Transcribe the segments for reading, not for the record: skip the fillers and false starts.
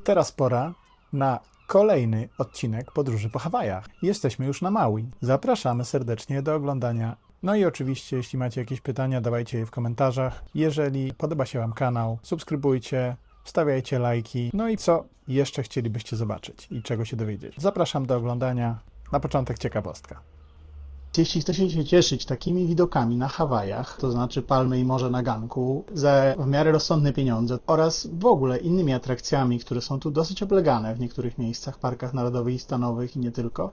Teraz pora na kolejny odcinek podróży po Hawajach. Jesteśmy już na Maui. Zapraszamy serdecznie do oglądania. No i oczywiście, jeśli macie jakieś pytania, dawajcie je w komentarzach. Jeżeli podoba się Wam kanał, subskrybujcie, wstawiajcie lajki. No i co jeszcze chcielibyście zobaczyć i czego się dowiedzieć? Zapraszam do oglądania. Na początek ciekawostka. Jeśli chcecie się cieszyć takimi widokami na Hawajach, to znaczy palmy i morze na ganku, za w miarę rozsądne pieniądze oraz w ogóle innymi atrakcjami, które są tu dosyć oblegane w niektórych miejscach, parkach narodowych i stanowych i nie tylko,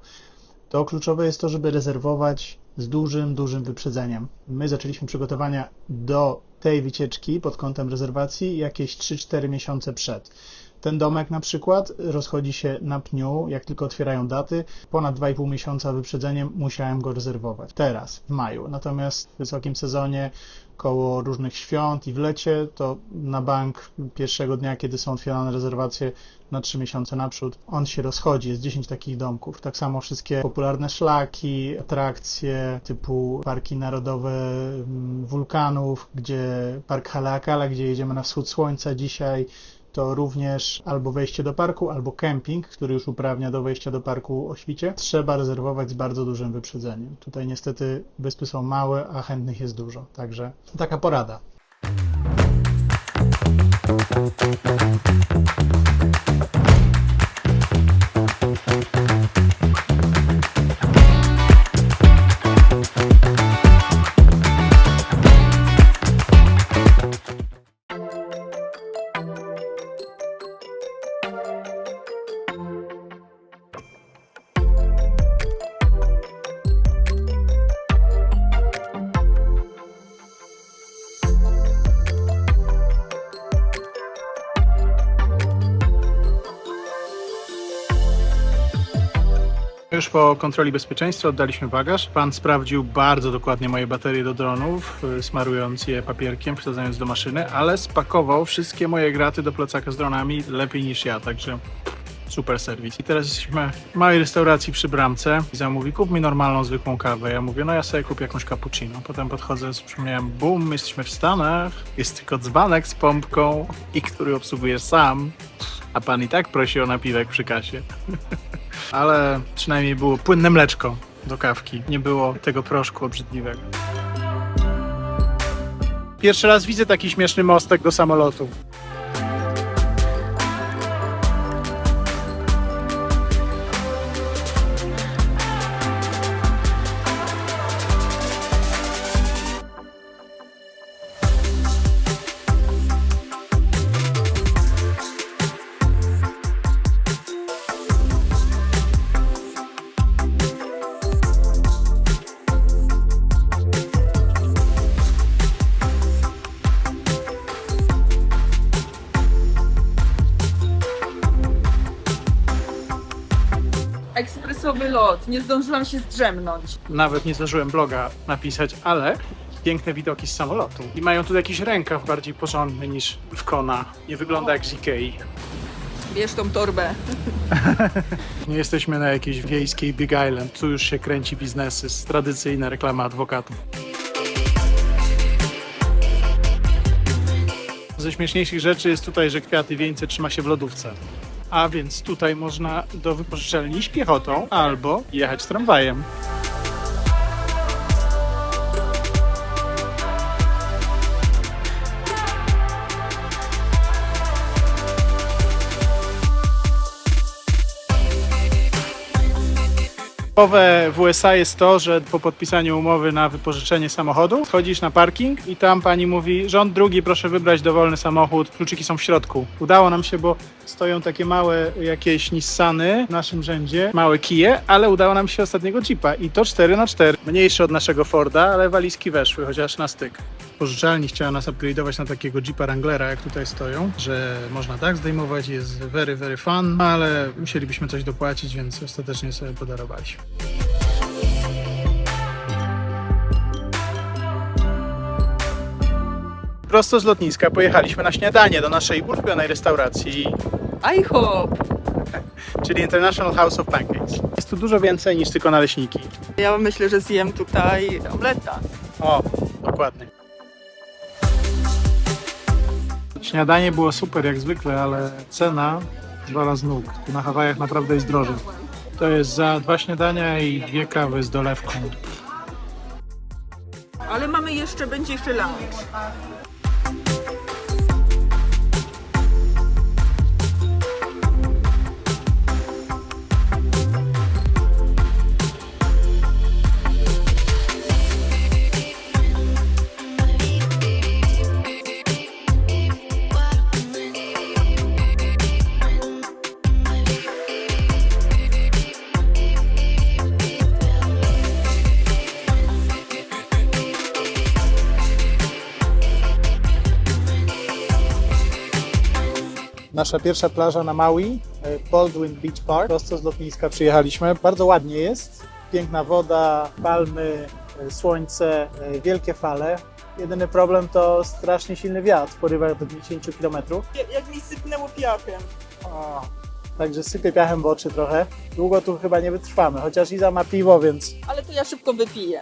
to kluczowe jest to, żeby rezerwować z dużym wyprzedzeniem. My zaczęliśmy przygotowania do tej wycieczki pod kątem rezerwacji jakieś 3-4 miesiące przed. Ten domek na przykład rozchodzi się na pniu, jak tylko otwierają daty. Ponad 2,5 miesiąca wyprzedzeniem musiałem go rezerwować. Teraz, w maju. Natomiast w wysokim sezonie, koło różnych świąt i w lecie, to na bank pierwszego dnia, kiedy są otwierane rezerwacje na 3 miesiące naprzód, on się rozchodzi. Jest 10 takich domków. Tak samo wszystkie popularne szlaki, atrakcje typu parki narodowe wulkanów, gdzie park Haleakala, gdzie jedziemy na wschód słońca dzisiaj, to również albo wejście do parku, albo kemping, który już uprawnia do wejścia do parku o świcie. Trzeba rezerwować z bardzo dużym wyprzedzeniem. Tutaj niestety wyspy są małe, a chętnych jest dużo. Także taka porada. Już po kontroli bezpieczeństwa oddaliśmy bagaż. Pan sprawdził bardzo dokładnie moje baterie do dronów, smarując je papierkiem, wsadzając do maszyny, ale spakował wszystkie moje graty do plecaka z dronami lepiej niż ja, także super serwis. I teraz jesteśmy w małej restauracji przy bramce. Iza mówi, kup mi normalną, zwykłą kawę. Ja mówię, no ja sobie kupię jakąś cappuccino. Potem podchodzę, przypomniałem, bum, jesteśmy w Stanach, jest tylko dzbanek z pompką, i który obsługujesz sam, a pan i tak prosi o napiwek przy kasie. Ale przynajmniej było płynne mleczko do kawki. Nie było tego proszku obrzydliwego. Pierwszy raz widzę taki śmieszny mostek do samolotu. Ekspresowy lot, nie zdążyłam się zdrzemnąć. Nawet nie zdążyłem bloga napisać, ale piękne widoki z samolotu. I mają tu jakiś rękaw bardziej porządny niż w Kona. Nie wygląda jak z Ikei. Bierz tą torbę. Nie jesteśmy na jakiejś wiejskiej Big Island. Tu już się kręci biznesy, tradycyjna reklama adwokatów. Ze śmieszniejszych rzeczy jest tutaj, że kwiaty wieńce trzyma się w lodówce. A więc tutaj można do wypożyczalni iść piechotą albo jechać tramwajem. Typowe w USA jest to, że po podpisaniu umowy na wypożyczenie samochodu schodzisz na parking i tam pani mówi, rząd drugi, proszę wybrać dowolny samochód, kluczyki są w środku. Udało nam się, bo stoją takie małe jakieś Nissany w naszym rzędzie, małe kije, ale udało nam się ostatniego Jeepa i to 4x4. Mniejszy od naszego Forda, ale walizki weszły, chociaż na styk. Pożyczalni chciała nas upgrade'ować na takiego Jeepa Wranglera, jak tutaj stoją, że można tak zdejmować, jest very fun, ale musielibyśmy coś dopłacić, więc ostatecznie sobie podarowaliśmy. Prosto z lotniska pojechaliśmy na śniadanie do naszej ulubionej restauracji, IHOP! czyli International House of Pancakes. Jest tu dużo więcej niż tylko naleśniki. Ja myślę, że zjem tutaj omleta. O, dokładnie. Śniadanie było super jak zwykle, ale cena Zwala z nóg. Tu na Hawajach naprawdę jest drożej. To jest za 2 śniadania i 2 kawy z dolewką. Ale będzie jeszcze lunch. Nasza pierwsza plaża na Maui, Baldwin Beach Park. Prosto z lotniska przyjechaliśmy. Bardzo ładnie jest. Piękna woda, palmy, słońce, wielkie fale. Jedyny problem to strasznie silny wiatr w porywach do 10 km. Jak mi sypnęło piachem. Także sypie piachem w oczy trochę. Długo tu chyba nie wytrwamy, chociaż Iza ma piwo, więc... Ale to ja szybko wypiję.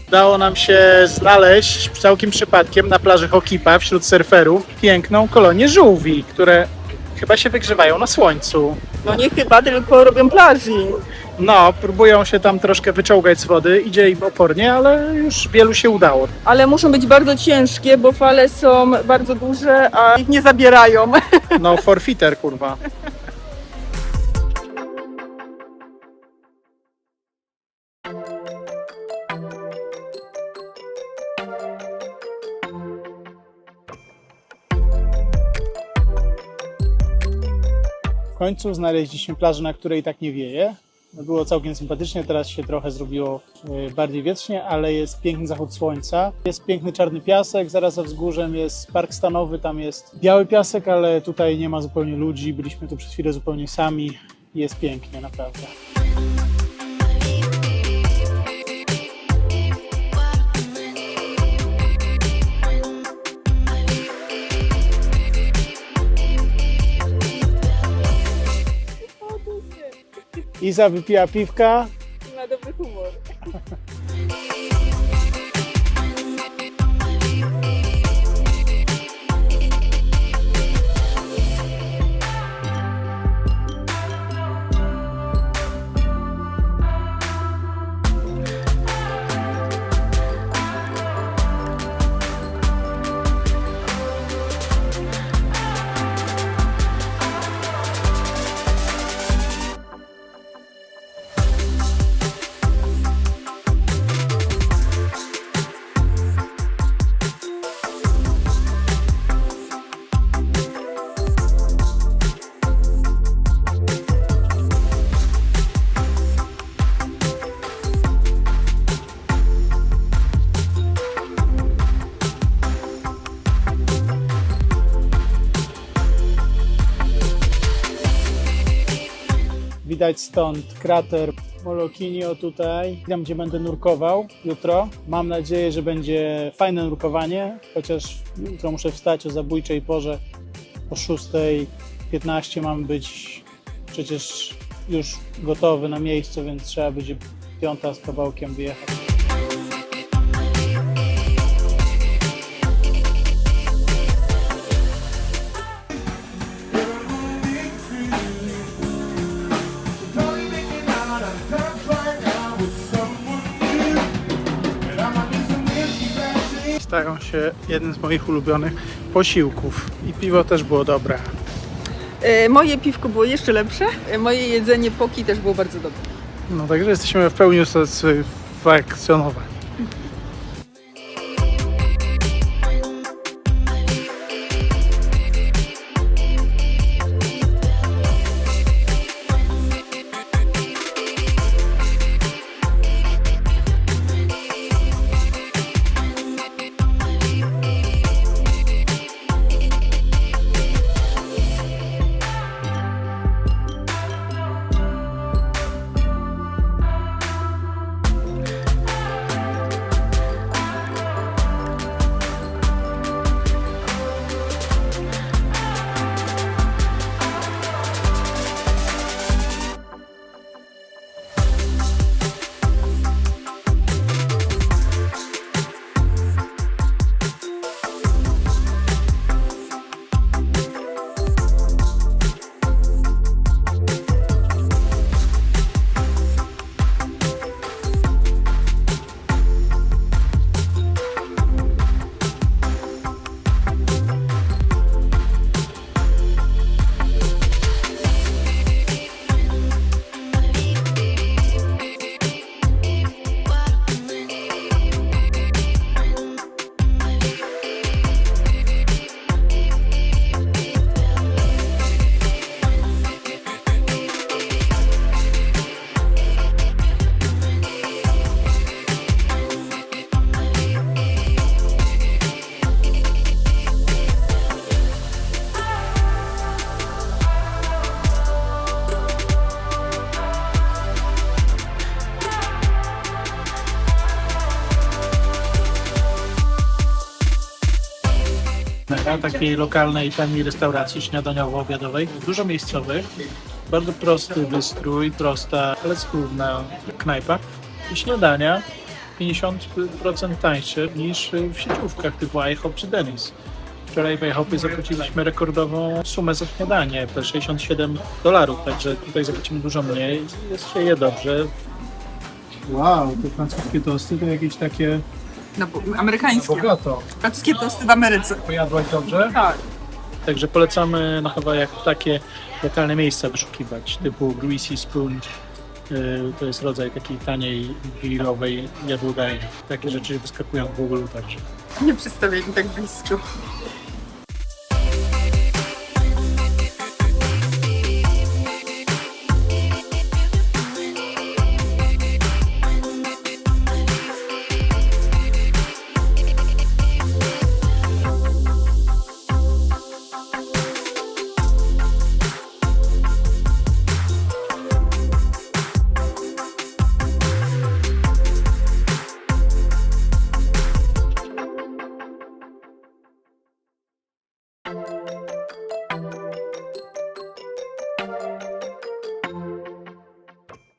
Udało nam się znaleźć całkiem przypadkiem na plaży Hokipa wśród surferów piękną kolonię żółwi, które chyba się wygrzewają na słońcu. No nie chyba, tylko robią plaży. No, próbują się tam troszkę wyczołgać z wody, idzie im opornie, ale już wielu się udało. Ale muszą być bardzo ciężkie, bo fale są bardzo duże, a ich nie zabierają. No, forfeiter, kurwa. W końcu znaleźliśmy plażę, na której tak nie wieje. Było całkiem sympatycznie, teraz się trochę zrobiło bardziej wietrznie, ale jest piękny zachód słońca. Jest piękny czarny piasek, zaraz za wzgórzem jest park stanowy, tam jest biały piasek, ale tutaj nie ma zupełnie ludzi, byliśmy tu przez chwilę zupełnie sami. Jest pięknie, naprawdę. Iza wypiła piwka. Ma dobry humor. Widać stąd krater Molokinio tutaj, tam gdzie będę nurkował jutro. Mam nadzieję, że będzie fajne nurkowanie, chociaż jutro muszę wstać o zabójczej porze. O 6:15 mam być przecież już gotowy na miejscu, więc trzeba będzie 5 z kawałkiem wyjechać. Stają się jednym z moich ulubionych posiłków i piwo też było dobre. Moje piwko było jeszcze lepsze. Moje jedzenie poki też było bardzo dobre. No także jesteśmy w pełni usatysfakcjonowani. Pizza, takiej lokalnej taniej restauracji śniadaniowo-obiadowej. Dużo miejscowych, bardzo prosty wystrój, prosta, ale schludna knajpa. I śniadania 50% tańsze niż w sieciówkach typu IHOP czy Denny's. Wczoraj w IHOPie zapłaciliśmy rekordową sumę za śniadanie, to $67, także tutaj zapłacimy dużo mniej i jest się je dobrze. Wow, te francuskie tosty to jakieś takie No, amerykańskie. bogato. Francuskie tosty w Ameryce. Pojadłaś dobrze? Tak. Także polecamy na Hawajach takie lokalne miejsca wyszukiwać, typu Greasy Spoon. To jest rodzaj takiej taniej, grillowej jadłodajni. Takie rzeczy wyskakują w Google także. Nie przedstawiaj mi tak blisko.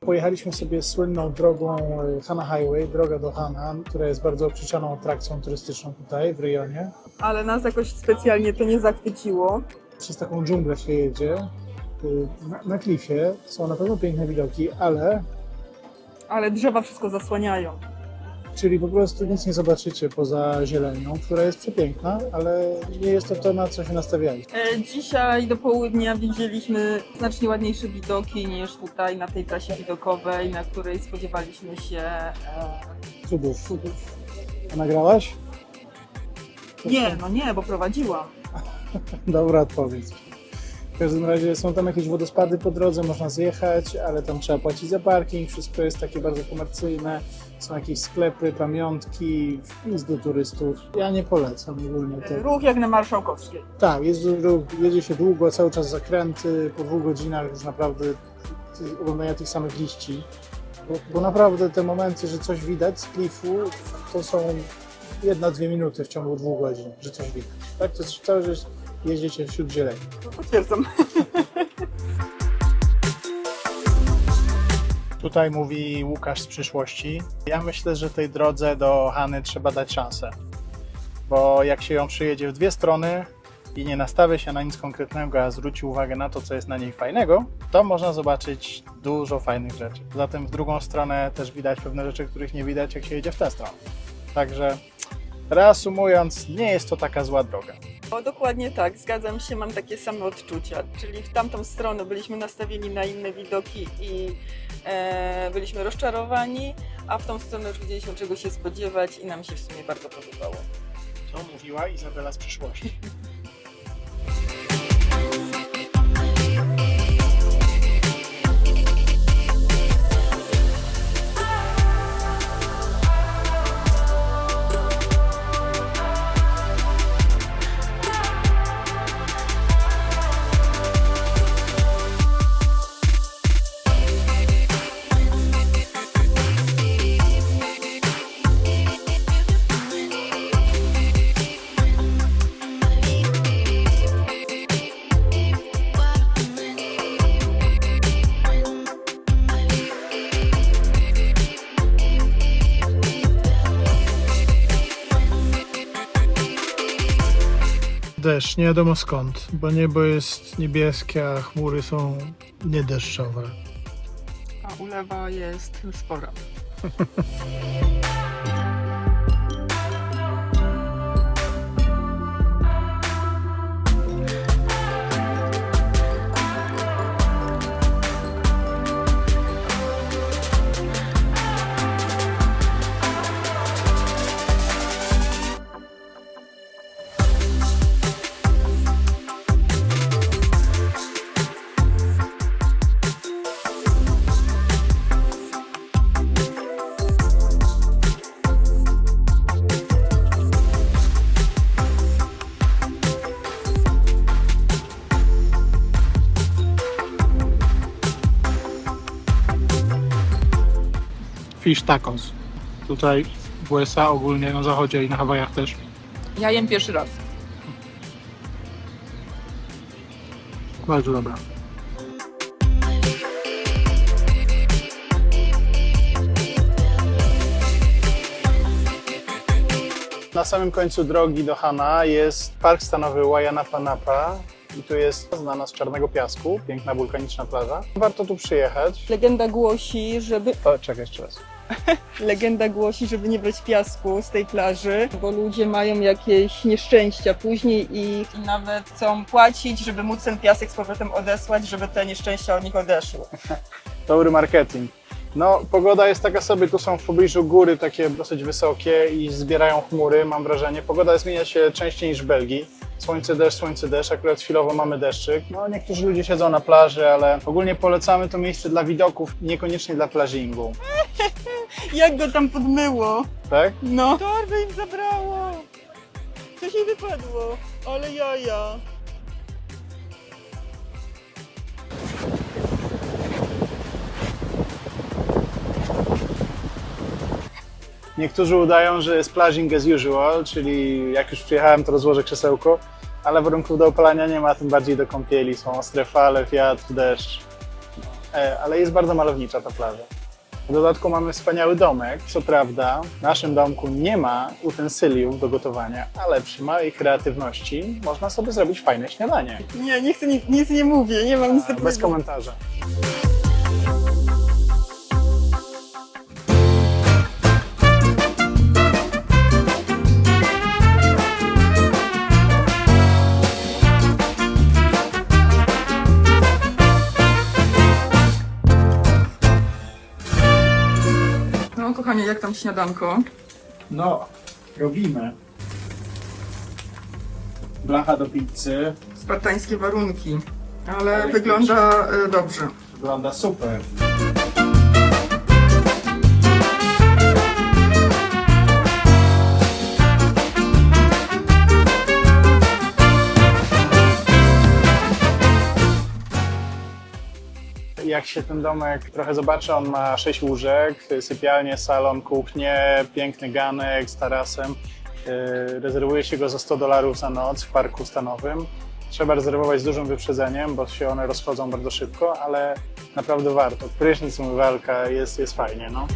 Pojechaliśmy sobie słynną drogą Hana Highway, droga do Hana, która jest bardzo obliczaną atrakcją turystyczną tutaj w rejonie. Ale nas jakoś specjalnie to nie zachwyciło. Przez taką dżunglę się jedzie. Na klifie są na pewno piękne widoki, Ale drzewa wszystko zasłaniają. czyli po prostu nic nie zobaczycie poza zielenią, która jest przepiękna, ale nie jest to, na co się nastawialiśmy. Dzisiaj do południa widzieliśmy znacznie ładniejsze widoki niż tutaj na tej trasie widokowej, na której spodziewaliśmy się Cudów. cudów. A nagrałaś? Nie, bo prowadziłam. Dobra odpowiedź. W każdym razie są tam jakieś wodospady po drodze, można zjechać, ale tam trzeba płacić za parking, wszystko jest takie bardzo komercyjne. Są jakieś sklepy, pamiątki, wpis do turystów. Ja nie polecam ogólnie tego. Ruch jak na Marszałkowskiej. Tak, jedzie się długo, cały czas zakręty, po 2 godzinach już naprawdę oglądania tych samych liści. Bo naprawdę te momenty, że coś widać z klifu, to są 1-2 minuty w ciągu 2 godzin, że coś widać. Tak, to jest cały czas jeździcie wśród zieleni. Potwierdzam. Tutaj mówi Łukasz z przyszłości. Ja myślę, że tej drodze do Hany trzeba dać szansę. Bo jak się ją przyjedzie w 2 strony i nie nastawia się na nic konkretnego, a zwróci uwagę na to, co jest na niej fajnego, to można zobaczyć dużo fajnych rzeczy. Zatem w drugą stronę też widać pewne rzeczy, których nie widać, jak się jedzie w tę stronę. Także reasumując, nie jest to taka zła droga. O, dokładnie tak, zgadzam się, mam takie same odczucia. Czyli w tamtą stronę byliśmy nastawieni na inne widoki i byliśmy rozczarowani, a w tą stronę już wiedzieliśmy, czego się spodziewać i nam się w sumie bardzo podobało. To mówiła Izabela z przyszłości. Deszcz, nie wiadomo skąd, bo niebo jest niebieskie, a chmury są niedeszczowe. A ulewa jest spora. Fish tacos. Tutaj w USA ogólnie, na zachodzie i na Hawajach też. Ja jem pierwszy raz. Bardzo dobra. Na samym końcu drogi do Hana jest park stanowy Wayanapa Napa i tu jest znana z czarnego piasku, piękna wulkaniczna plaża. Warto tu przyjechać. Legenda głosi, żeby O, czekaj jeszcze raz. Legenda głosi, żeby nie brać piasku z tej plaży, bo ludzie mają jakieś nieszczęścia później i nawet chcą płacić, żeby móc ten piasek z powrotem odesłać, żeby te nieszczęścia od nich odeszły. Dobry marketing. No, pogoda jest taka sobie, tu są w pobliżu góry takie dosyć wysokie i zbierają chmury, mam wrażenie. Pogoda zmienia się częściej niż w Belgii. Słońce deszcz, akurat chwilowo mamy deszczyk. No, niektórzy ludzie siedzą na plaży, ale ogólnie polecamy to miejsce dla widoków, niekoniecznie dla plażingu. Jak go tam podmyło? Tak? No. Torby im zabrało. Coś jej wypadło, ale jaja. Niektórzy udają, że jest plażing as usual, czyli jak już przyjechałem, to rozłożę krzesełko, ale warunków do opalania nie ma, tym bardziej do kąpieli. Są ostre fale, wiatr, deszcz. Ale jest bardzo malownicza ta plaża. W dodatku mamy wspaniały domek. Co prawda, w naszym domku nie ma utensyliów do gotowania, ale przy małej kreatywności można sobie zrobić fajne śniadanie. Nie, nie chcę, nic nie mówię, nie mam nic do Bez powiedzenia. komentarza. No kochanie, jak tam śniadanko? No, robimy. Blacha do pizzy. Spartańskie warunki, ale wygląda dobrze. Wygląda super. Jak się ten domek trochę zobaczy, on ma 6 łóżek, sypialnię, salon, kuchnię, piękny ganek z tarasem. Rezerwuje się go za $100 za noc w parku stanowym. Trzeba rezerwować z dużym wyprzedzeniem, bo się one rozchodzą bardzo szybko, ale naprawdę warto. Prysznic, umywalka, jest fajnie. No.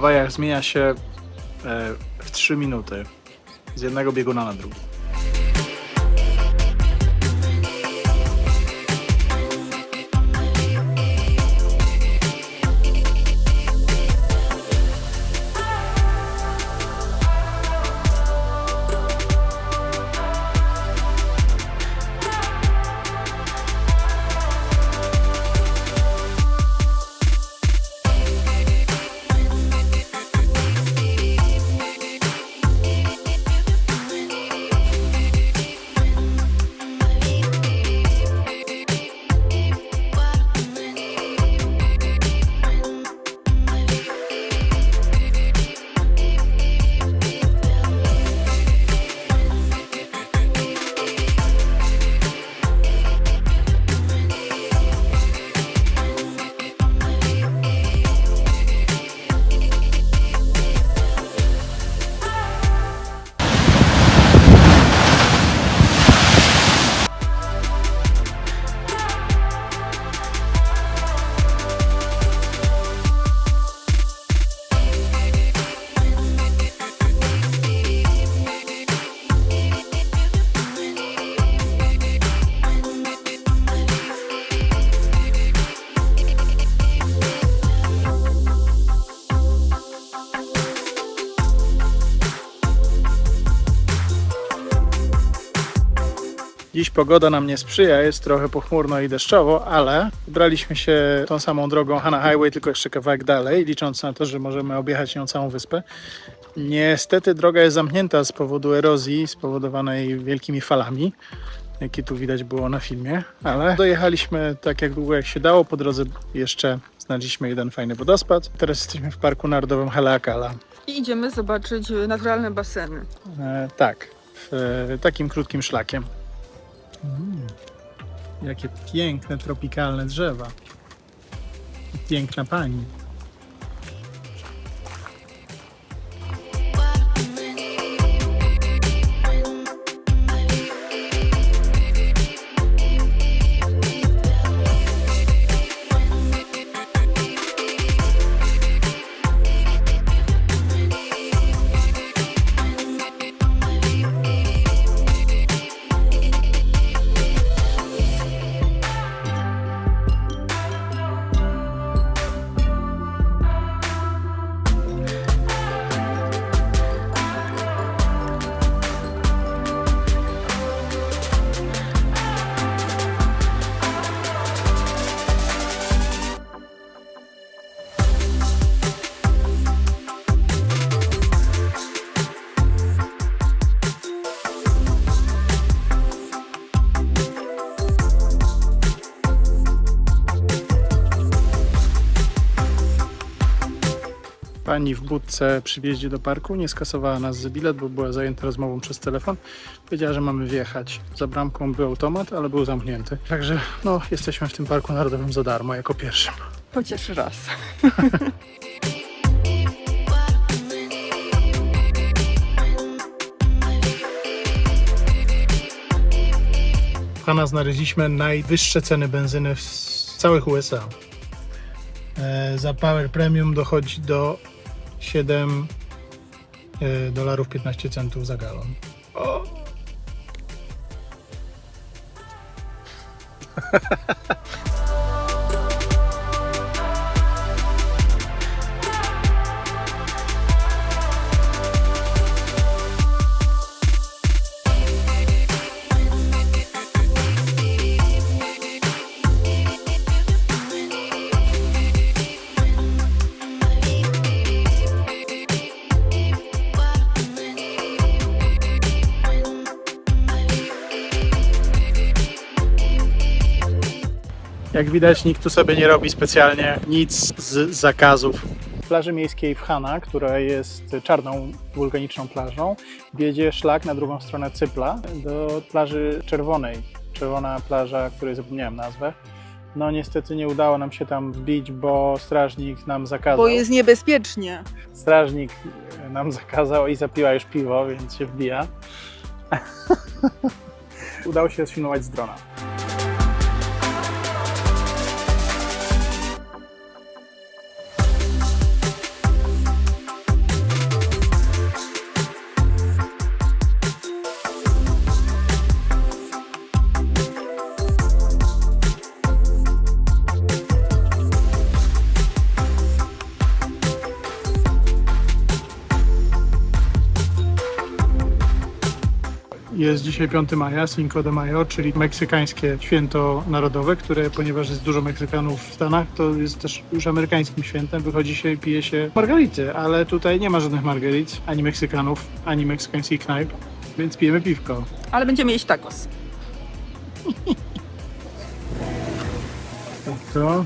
Hawajach zmienia się w 3 minuty z jednego bieguna na drugi. Dziś pogoda nam nie sprzyja, jest trochę pochmurno i deszczowo, ale wybraliśmy się tą samą drogą Hana Highway, tylko jeszcze kawałek dalej, licząc na to, że możemy objechać nią całą wyspę. Niestety droga jest zamknięta z powodu erozji spowodowanej wielkimi falami, jakie tu widać było na filmie, ale dojechaliśmy tak jak długo jak się dało. Po drodze jeszcze znaleźliśmy jeden fajny wodospad. Teraz jesteśmy w Parku Narodowym Haleakala. I idziemy zobaczyć naturalne baseny. Tak, takim krótkim szlakiem. Jakie piękne, tropikalne drzewa. I piękna pani. Pani w budce przy wjeździe do parku nie skasowała nas za bilet, bo była zajęta rozmową przez telefon. Powiedziała, że mamy wjechać. Za bramką był automat, ale był zamknięty. Także no, jesteśmy w tym Parku Narodowym za darmo, jako pierwszym. Chociaż raz. W Hana znaleźliśmy najwyższe ceny benzyny w całych USA. Za Power Premium dochodzi do $7.15 za galon. O! Jak widać, nikt tu sobie nie robi specjalnie nic z zakazów. Z plaży miejskiej w Hana, która jest czarną, wulkaniczną plażą, wiedzie szlak na drugą stronę Cypla do plaży Czerwonej. Czerwona plaża, której zapomniałem nazwę. No niestety nie udało nam się tam wbić, bo strażnik nam zakazał. Bo jest niebezpiecznie. Strażnik nam zakazał i zapiła już piwo, więc się wbija. Udało się sfilmować z drona. Jest dzisiaj 5 maja, Cinco de Mayo, czyli meksykańskie święto narodowe, które, ponieważ jest dużo Meksykanów w Stanach, to jest też już amerykańskim świętem. Wychodzi się i pije się margarity, ale tutaj nie ma żadnych margarit, ani Meksykanów, ani meksykańskich knajp, więc pijemy piwko. Ale będziemy jeść tacos. To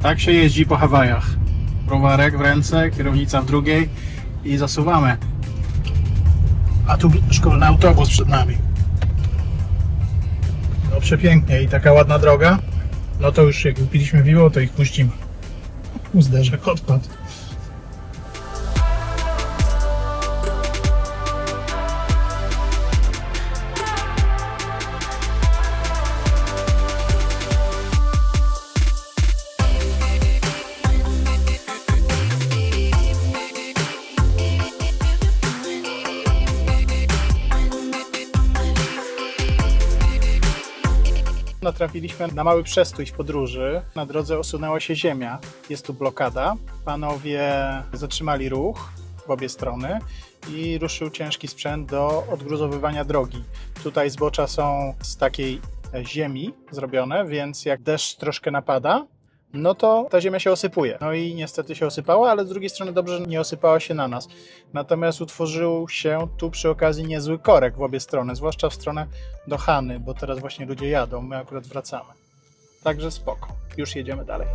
tak się jeździ po Hawajach. Browarek w ręce, kierownica w drugiej i zasuwamy. A tu szkolny autobus przed nami. No przepięknie i taka ładna droga. No to już jak wypiliśmy piwo, to ich puścimy. Zderzak odpadł. Natrafiliśmy na mały przestój w podróży. Na drodze osunęła się ziemia. Jest tu blokada. Panowie zatrzymali ruch w obie strony i ruszył ciężki sprzęt do odgruzowywania drogi. Tutaj zbocza są z takiej ziemi zrobione, więc jak deszcz troszkę napada, no to ta ziemia się osypuje. No i niestety się osypała, ale z drugiej strony dobrze, że nie osypała się na nas. Natomiast utworzył się tu przy okazji niezły korek w obie strony, zwłaszcza w stronę do Hany, bo teraz właśnie ludzie jadą, my akurat wracamy. Także spoko, już jedziemy dalej.